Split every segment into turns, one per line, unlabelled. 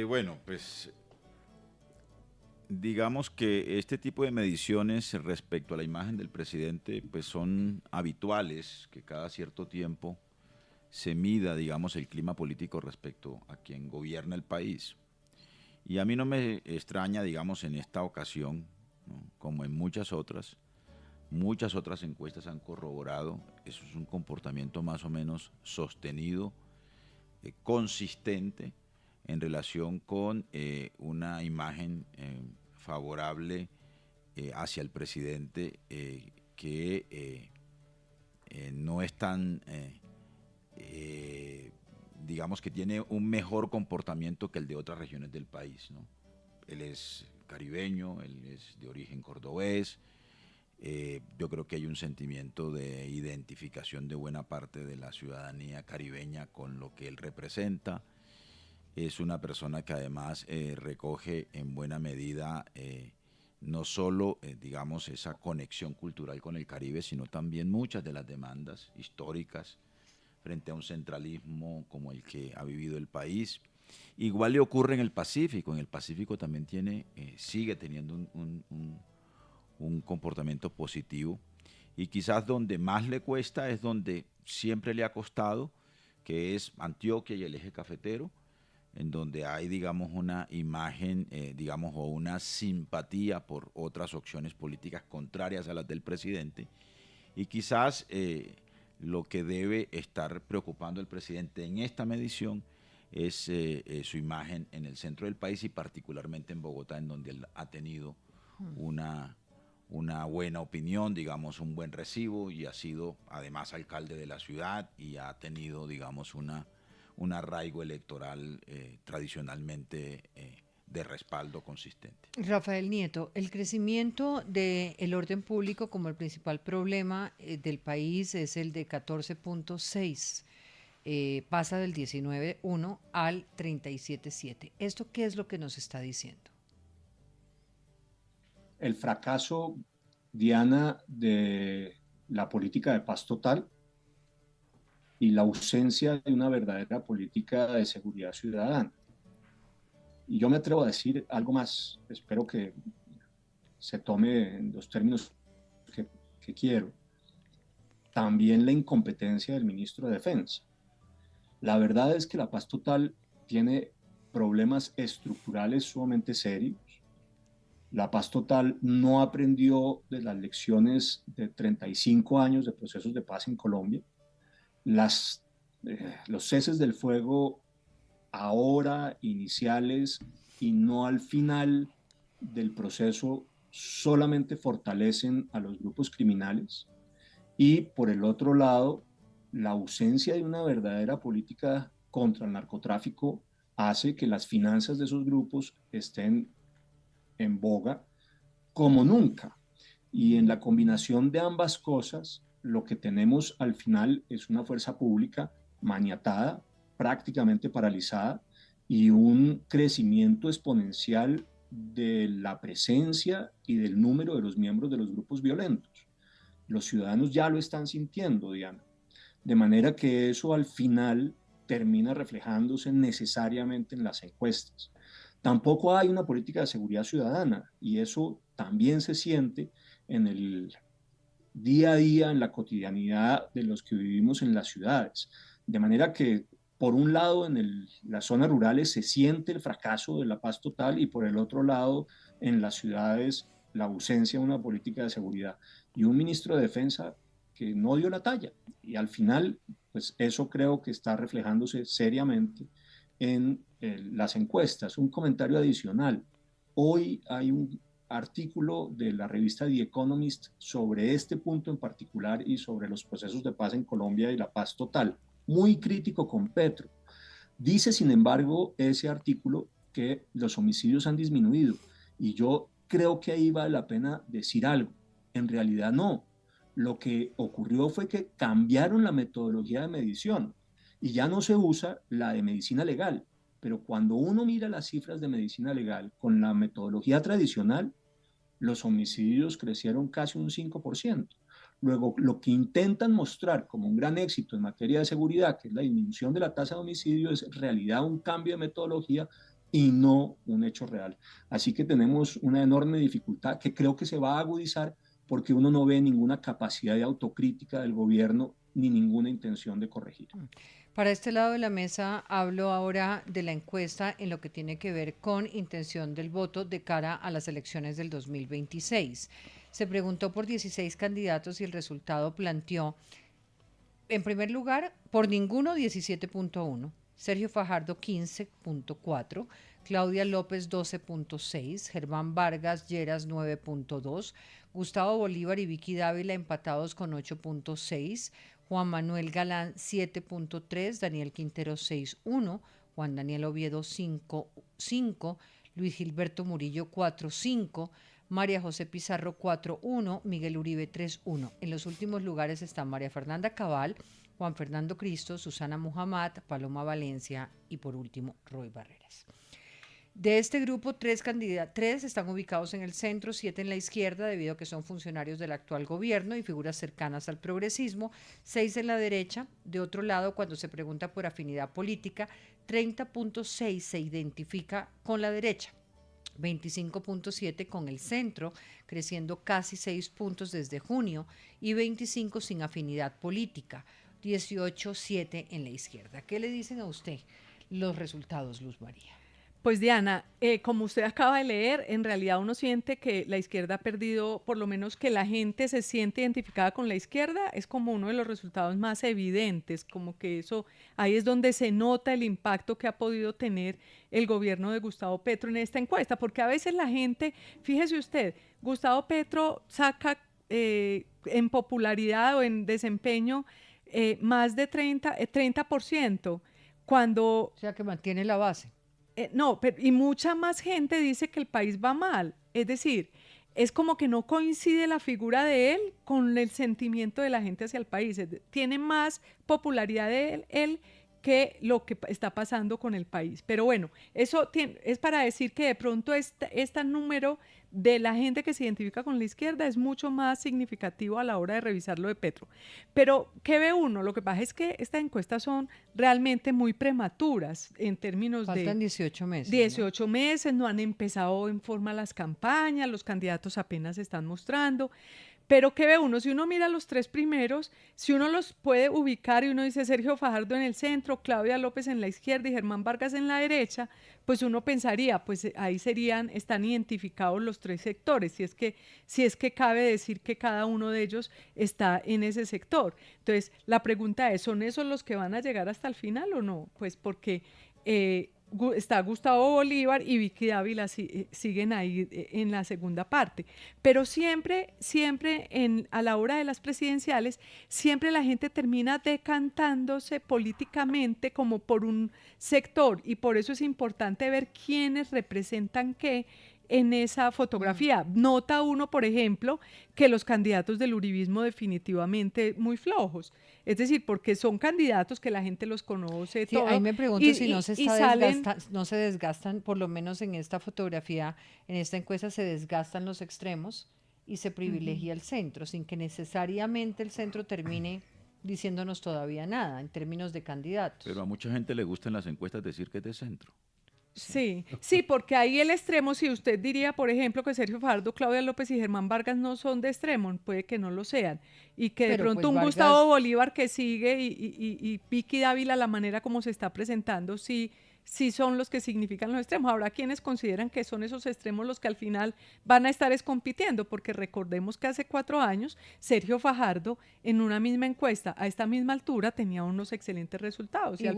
Bueno, pues digamos que este tipo de mediciones respecto a la imagen del presidente pues son habituales, que cada cierto tiempo se mida, digamos, el clima político respecto a quien gobierna el país. Y a mí no me extraña, digamos, en esta ocasión, ¿no? Como en muchas otras encuestas han corroborado, eso es un comportamiento más o menos sostenido, consistente en relación con una imagen favorable hacia el presidente que no es tan, digamos que tiene un mejor comportamiento que el de otras regiones del país, ¿no? Él es caribeño, él es de origen cordobés. Yo creo que hay un sentimiento de identificación de buena parte de la ciudadanía caribeña con lo que él representa. Es una persona que además recoge en buena medida no solo, digamos, esa conexión cultural con el Caribe, sino también muchas de las demandas históricas frente a un centralismo como el que ha vivido el país. Igual le ocurre en el Pacífico. En el Pacífico también sigue teniendo un comportamiento positivo. Y quizás donde más le cuesta es donde siempre le ha costado, que es Antioquia y el eje cafetero, en donde hay, digamos, una imagen, digamos, o una simpatía por otras opciones políticas contrarias a las del presidente. Y quizás lo que debe estar preocupando al presidente en esta medición es su imagen en el centro del país y particularmente en Bogotá, en donde él ha tenido una, una buena opinión, digamos, un buen recibo y ha sido además alcalde de la ciudad y ha tenido, digamos, un arraigo electoral tradicionalmente de respaldo consistente.
Rafael Nieto, el crecimiento del orden público como el principal problema del país es el de 14.6, pasa del 19.1 al 37.7. ¿Esto qué es lo que nos está diciendo?
El fracaso, Diana, de la política de paz total y la ausencia de una verdadera política de seguridad ciudadana. Y yo me atrevo a decir algo más, espero que se tome en los términos que quiero. También la incompetencia del ministro de Defensa. La verdad es que la paz total tiene problemas estructurales sumamente serios. La Paz Total no aprendió de las lecciones de 35 años de procesos de paz en Colombia. Los ceses del fuego ahora iniciales y no al final del proceso solamente fortalecen a los grupos criminales. Y por el otro lado, la ausencia de una verdadera política contra el narcotráfico hace que las finanzas de esos grupos estén en boga como nunca. Y en la combinación de ambas cosas, lo que tenemos al final es una fuerza pública maniatada, prácticamente paralizada, y un crecimiento exponencial de la presencia y del número de los miembros de los grupos violentos. Los ciudadanos ya lo están sintiendo, Diana. De manera que eso al final termina reflejándose necesariamente en las encuestas. Tampoco hay una política de seguridad ciudadana y eso también se siente en el día a día, en la cotidianidad de los que vivimos en las ciudades. De manera que, por un lado, las zonas rurales se siente el fracaso de la paz total y por el otro lado, en las ciudades, la ausencia de una política de seguridad. Y un ministro de Defensa que no dio la talla. Y al final, pues eso creo que está reflejándose seriamente en las encuestas. Un comentario adicional. Hoy hay un artículo de la revista The Economist sobre este punto en particular y sobre los procesos de paz en Colombia y la paz total, muy crítico con Petro. Dice, sin embargo, ese artículo que los homicidios han disminuido y yo creo que ahí vale la pena decir algo. En realidad no. Lo que ocurrió fue que cambiaron la metodología de medición y ya no se usa la de medicina legal. Pero cuando uno mira las cifras de medicina legal con la metodología tradicional, los homicidios crecieron casi un 5%. Luego, lo que intentan mostrar como un gran éxito en materia de seguridad, que es la disminución de la tasa de homicidio, es en realidad un cambio de metodología y no un hecho real. Así que tenemos una enorme dificultad que creo que se va a agudizar porque uno no ve ninguna capacidad de autocrítica del gobierno ni ninguna intención de corregir.
Para este lado de la mesa hablo ahora de la encuesta en lo que tiene que ver con intención del voto de cara a las elecciones del 2026. Se preguntó por 16 candidatos y el resultado planteó, en primer lugar, por ninguno 17.1, Sergio Fajardo 15.4, Claudia López 12.6, Germán Vargas Lleras 9.2, Gustavo Bolívar y Vicky Dávila empatados con 8.6, Juan Manuel Galán 7.3, Daniel Quintero 6.1, Juan Daniel Oviedo 5.5, Luis Gilberto Murillo 4.5, María José Pizarro 4.1, Miguel Uribe 3.1. En los últimos lugares están María Fernanda Cabal, Juan Fernando Cristo, Susana Muhammad, Paloma Valencia y por último Roy Barreras. De este grupo, tres están ubicados en el centro, 7 en la izquierda, debido a que son funcionarios del actual gobierno y figuras cercanas al progresismo, 6 en la derecha. De otro lado, cuando se pregunta por afinidad política, 30.6 se identifica con la derecha, 25.7 con el centro, creciendo casi 6 puntos desde junio, y 25 sin afinidad política, 18.7 en la izquierda. ¿Qué le dicen a usted los resultados, Luz María?
Pues Diana, como usted acaba de leer, en realidad uno siente que la izquierda ha perdido, por lo menos que la gente se siente identificada con la izquierda, es como uno de los resultados más evidentes, como que eso, ahí es donde se nota el impacto que ha podido tener el gobierno de Gustavo Petro en esta encuesta, porque a veces la gente, fíjese usted, Gustavo Petro saca en popularidad o en desempeño más de 30%, cuando...
O sea, que mantiene la base.
No, pero, y mucha más gente dice que el país va mal. Es decir, es como que no coincide la figura de él con el sentimiento de la gente hacia el país. Tiene más popularidad de él que lo que está pasando con el país. Pero bueno, eso es para decir que de pronto este número de la gente que se identifica con la izquierda es mucho más significativo a la hora de revisar lo de Petro. Pero, ¿qué ve uno? Lo que pasa es que estas encuestas son realmente muy prematuras en términos de...
Faltan 18 meses.
18 meses, no han empezado en forma las campañas, los candidatos apenas se están mostrando. Pero ¿qué ve uno? Si uno mira los tres primeros, si uno los puede ubicar y uno dice Sergio Fajardo en el centro, Claudia López en la izquierda y Germán Vargas en la derecha, pues uno pensaría, pues ahí están identificados los tres sectores, si es que cabe decir que cada uno de ellos está en ese sector. Entonces, la pregunta es, ¿son esos los que van a llegar hasta el final o no? Pues porque... está Gustavo Bolívar y Vicky Dávila siguen ahí en la segunda parte. Pero siempre a la hora de las presidenciales, siempre la gente termina decantándose políticamente como por un sector y por eso es importante ver quiénes representan qué en esa fotografía. Nota uno, por ejemplo, que los candidatos del uribismo definitivamente muy flojos. Es decir, porque son candidatos que la gente los conoce.
Sí,
todo,
ahí me pregunto si no no se desgastan, por lo menos en esta fotografía, en esta encuesta se desgastan los extremos y se privilegia el centro, sin que necesariamente el centro termine diciéndonos todavía nada en términos de candidatos.
Pero a mucha gente le gusta en las encuestas decir que es de centro.
Sí, porque ahí el extremo, si usted diría, por ejemplo, que Sergio Fajardo, Claudia López y Germán Vargas no son de extremo, puede que no lo sean, y que de pronto pues, Gustavo Bolívar que sigue y Vicky Dávila, la manera como se está presentando, sí son los que significan los extremos. Habrá quienes consideran que son esos extremos los que al final van a estar compitiendo, porque recordemos que hace 4 años Sergio Fajardo en una misma encuesta a esta misma altura tenía unos excelentes resultados y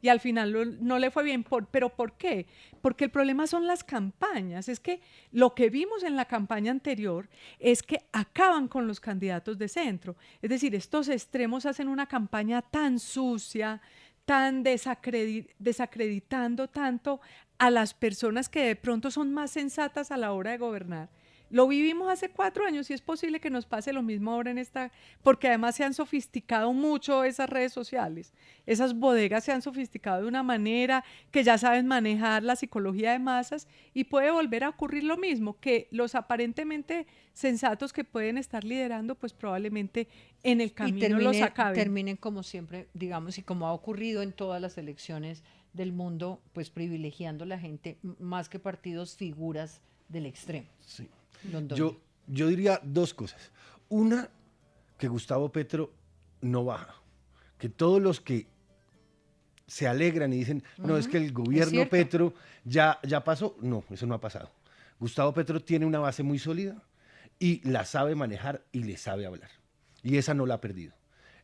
al final no le fue bien. ¿Pero por qué? Porque el problema son las campañas. Es que lo que vimos en la campaña anterior es que acaban con los candidatos de centro. Es decir, estos extremos hacen una campaña tan sucia, tan desacreditando tanto a las personas que de pronto son más sensatas a la hora de gobernar. Lo vivimos hace 4 años y es posible que nos pase lo mismo ahora en esta, porque además se han sofisticado mucho esas redes sociales, esas bodegas se han sofisticado de una manera que ya saben manejar la psicología de masas y puede volver a ocurrir lo mismo, que los aparentemente sensatos que pueden estar liderando, pues probablemente en el camino los acaben.
Terminen como siempre, digamos, y como ha ocurrido en todas las elecciones del mundo, pues privilegiando la gente más que partidos, figuras del extremo.
Sí.
Londoño.
Yo diría dos cosas. Una, que Gustavo Petro no baja. Que todos los que se alegran y dicen, no, es que el gobierno
cierto.
Petro ya pasó. No, eso no ha pasado. Gustavo Petro tiene una base muy sólida y la sabe manejar y le sabe hablar. Y esa no la ha perdido.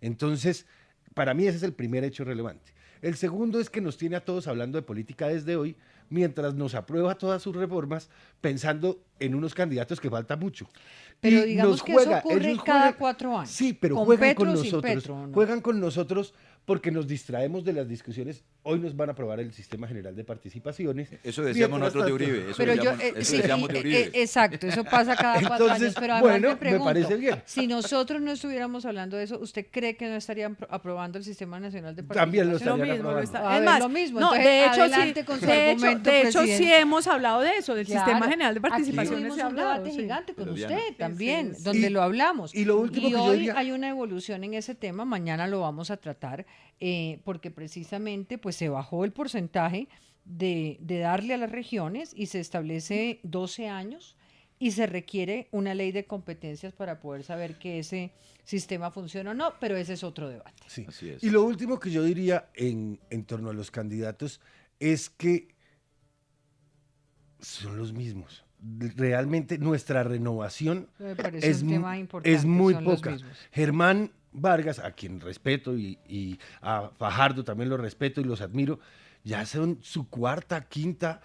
Entonces, para mí ese es el primer hecho relevante. El segundo es que nos tiene a todos hablando de política desde hoy, mientras nos aprueba todas sus reformas, pensando en unos candidatos que falta mucho.
Pero
Y
digamos
nos
que eso
juega,
ocurre
ellos
cada
juegan-
4 años.
Sí, pero
¿Con
juegan
Petro
con
o sin
nosotros.
Petro, o no?
Juegan con nosotros porque nos distraemos de las discusiones. Hoy nos van a aprobar el Sistema General de Participaciones.
Eso decíamos
Mientras
nosotros de
tanto-
Uribe. Eso
Pero yo,
decíamos, eso
sí,
decíamos de Uribe.
exacto, eso pasa cada 4
Entonces,
años, pero además
bueno,
le pregunto,
me parece bien.
si nosotros no estuviéramos hablando de eso, ¿usted cree que no estarían aprobando el Sistema Nacional de
También lo
Participación?
Lo
estarían
mismo,
aprobando.
A
es
ver,
más,
lo mismo.
no,
Entonces,
de hecho,
adelante
sí,
con su
de
argumento,
hecho sí
presidente.
hemos hablado de eso, del
Claro,
Sistema General de
aquí
Participaciones.
tuvimos
se ha
un
hablado,
debate
sí.
gigante con
Pero Diana.
usted
Sí,
también,
sí.
donde
Y-
lo hablamos.
y lo último que yo
hoy
diría-
hay una evolución en ese tema, mañana lo vamos a tratar, porque precisamente pues se bajó el porcentaje de darle a las regiones y se establece 12 años y se requiere una ley de competencias para poder saber que ese sistema funciona o no, pero ese es otro debate.
Sí.
Así es.
Y lo último que yo diría en torno a los candidatos es que son los mismos. Realmente nuestra renovación
Me parece
es,
un
mu-
tema importante.
es muy
son los
poca.
mismos.
Germán Vargas, a quien respeto y a Fajardo también lo respeto y los admiro, ya son su cuarta, quinta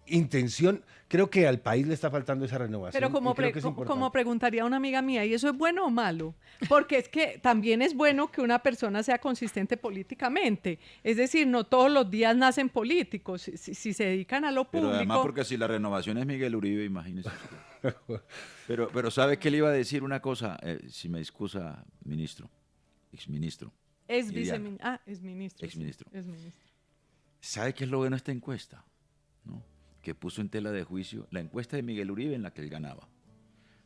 intención. Creo que al país le está faltando esa renovación.
Pero
y creo que es
como
importante.
preguntaría una amiga mía, ¿y eso es bueno o malo? Porque es que también es bueno que una persona sea consistente políticamente. Es decir, no todos los días nacen políticos. Si se dedican a lo
Pero
público.
además porque si la renovación es Miguel Uribe, imagínese usted. Pero ¿sabe qué le iba a decir una cosa? Si me excusa, ministro, exministro.
Es
Diana.
viceministro. Ah, es ministro. sí,
Exministro.
es ministro.
¿Sabe qué es lo bueno de esta encuesta? ¿No? Que puso en tela de juicio la encuesta de Miguel Uribe en la que él ganaba.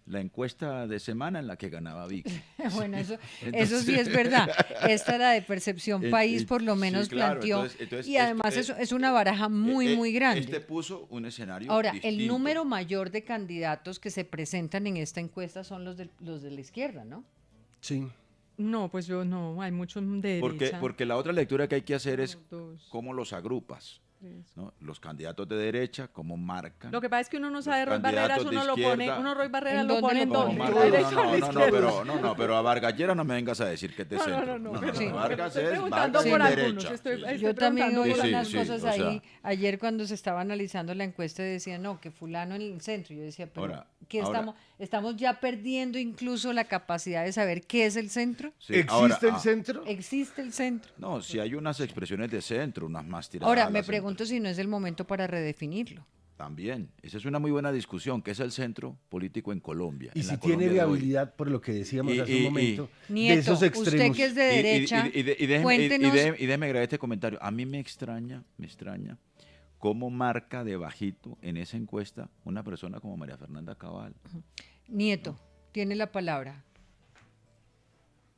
La encuesta de semana en la que ganaba Vicky.
Bueno, eso
Entonces-
sí es verdad. Esta era de Percepción País, por lo
sí,
menos
claro,
planteó.
entonces
Y además es una baraja muy, muy grande.
Este puso un escenario
Ahora, el
distinto.
número mayor de candidatos que se presentan en esta encuesta son los de la izquierda, ¿no?
Sí.
No, pues yo no, hay muchos de derecha.
Porque la otra lectura que hay que hacer es
Uno, dos,
cómo los agrupas.
tres.
¿No? Los candidatos de derecha, cómo marcan.
Lo que pasa es que uno no
Los
sabe Roy Barreras,
candidatos de
uno lo pone,
izquierda.
uno Roy Barreras
¿En
lo
dónde
pone
lo
en
pone?
dónde,
No,
en
no,
la
no,
derecha o en la
no,
izquierda.
pero a Vargallera no me vengas a decir que es de
No,
centro.
no, pero
Sí.
Vargas
estoy
es
preguntando
Vargas
por
es
algunos,
derecha.
estoy-
sí,
estoy
sí.
Yo también
preguntando
oí
por
unas
sí,
cosas
o sea-
ahí. Ayer cuando se estaba analizando la encuesta decía, no, que fulano en el centro. Yo decía, pero
Ahora-
¿qué
ahora-
estamos ya perdiendo incluso la capacidad de saber qué es el centro?
Sí,
¿Existe
ahora,
el centro?
¿Existe el centro?
No, si hay unas expresiones de centro, unas más tiradas.
Ahora,
a la
me
centro.
pregunto si no es el momento para redefinirlo.
También, esa es una muy buena discusión, que es el centro político en Colombia.
Y
en la
si tiene
Colombia de hoy.
viabilidad, por lo que decíamos
Y-
hace
y-
un momento, de
Nieto,
esos
usted
extremos.
que es de derecha, cuéntenos.
Déjeme agregar este comentario. A mí me extraña cómo marca de bajito en esa encuesta una persona como María Fernanda Cabal.
Nieto, tiene la palabra.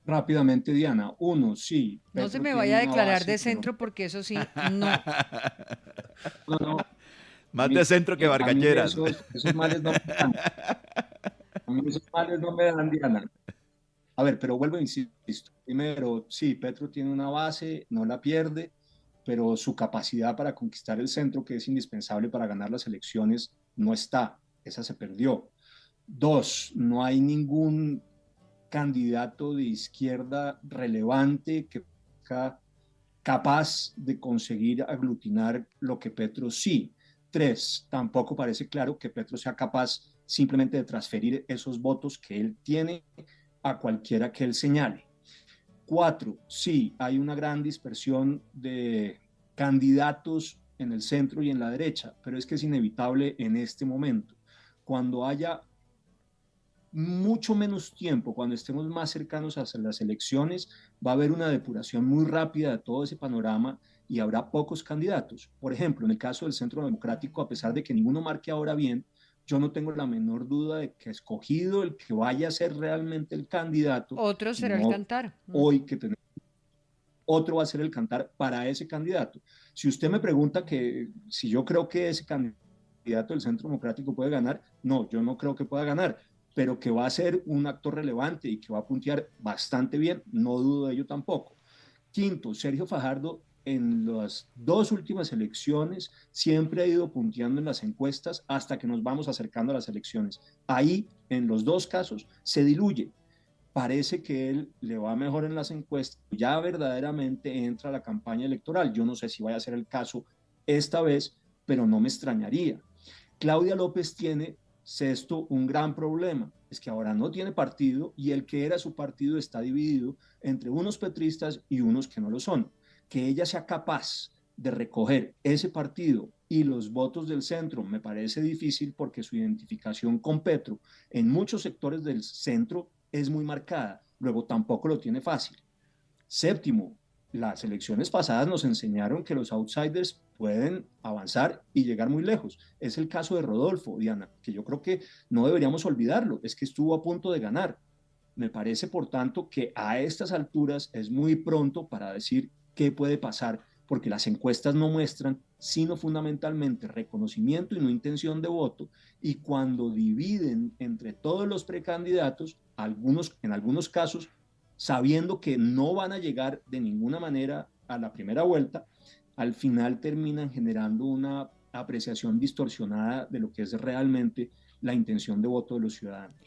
Rápidamente, Diana. Uno, sí.
No
Petro
se me
tiene
vaya a
una
declarar
base
de
que
centro porque eso sí, no.
No, no,
Más
a mí-
de centro que
a mí
Vargalleras.
esos males no me dan. A mí esos males no me dan, Diana. A ver, pero vuelvo a insistir. Primero, sí, Petro tiene una base, no la pierde, pero su capacidad para conquistar el centro, que es indispensable para ganar las elecciones, no está. Esa se perdió. Dos, no hay ningún candidato de izquierda relevante que sea capaz de conseguir aglutinar lo que Petro sí. Tres, tampoco parece claro que Petro sea capaz simplemente de transferir esos votos que él tiene a cualquiera que él señale. Cuatro, sí, hay una gran dispersión de candidatos en el centro y en la derecha, pero es que es inevitable en este momento. Cuando haya mucho menos tiempo, cuando estemos más cercanos a las elecciones, va a haber una depuración muy rápida de todo ese panorama y habrá pocos candidatos. Por ejemplo, en el caso del Centro Democrático, a pesar de que ninguno marque ahora bien, yo no tengo la menor duda de que escogido el que vaya a ser realmente el candidato,
Otro será el
no
cantar.
hoy que tenemos, otro va a ser el cantar para ese candidato. Si usted me pregunta que si yo creo que ese candidato del Centro Democrático puede ganar, no, yo no creo que pueda ganar, pero que va a ser un actor relevante y que va a puntear bastante bien, no dudo de ello tampoco. Quinto, Sergio Fajardo en las dos últimas elecciones siempre ha ido punteando en las encuestas hasta que nos vamos acercando a las elecciones. Ahí, en los dos casos, se diluye. Parece que él le va mejor en las encuestas, ya verdaderamente entra a la campaña electoral. Yo no sé si vaya a ser el caso esta vez, pero no me extrañaría. Claudia López tiene, sexto, un gran problema, es que ahora no tiene partido y el que era su partido está dividido entre unos petristas y unos que no lo son. Que ella sea capaz de recoger ese partido y los votos del centro me parece difícil porque su identificación con Petro en muchos sectores del centro es muy marcada, luego tampoco lo tiene fácil. Séptimo, las elecciones pasadas nos enseñaron que los outsiders pueden avanzar y llegar muy lejos. Es el caso de Rodolfo, Diana, que yo creo que no deberíamos olvidarlo, es que estuvo a punto de ganar. Me parece, por tanto, que a estas alturas es muy pronto para decir qué puede pasar, porque las encuestas no muestran, sino fundamentalmente reconocimiento y no intención de voto, y cuando dividen entre todos los precandidatos, en algunos casos, sabiendo que no van a llegar de ninguna manera a la primera vuelta, al final terminan generando una apreciación distorsionada de lo que es realmente la intención de voto de los ciudadanos.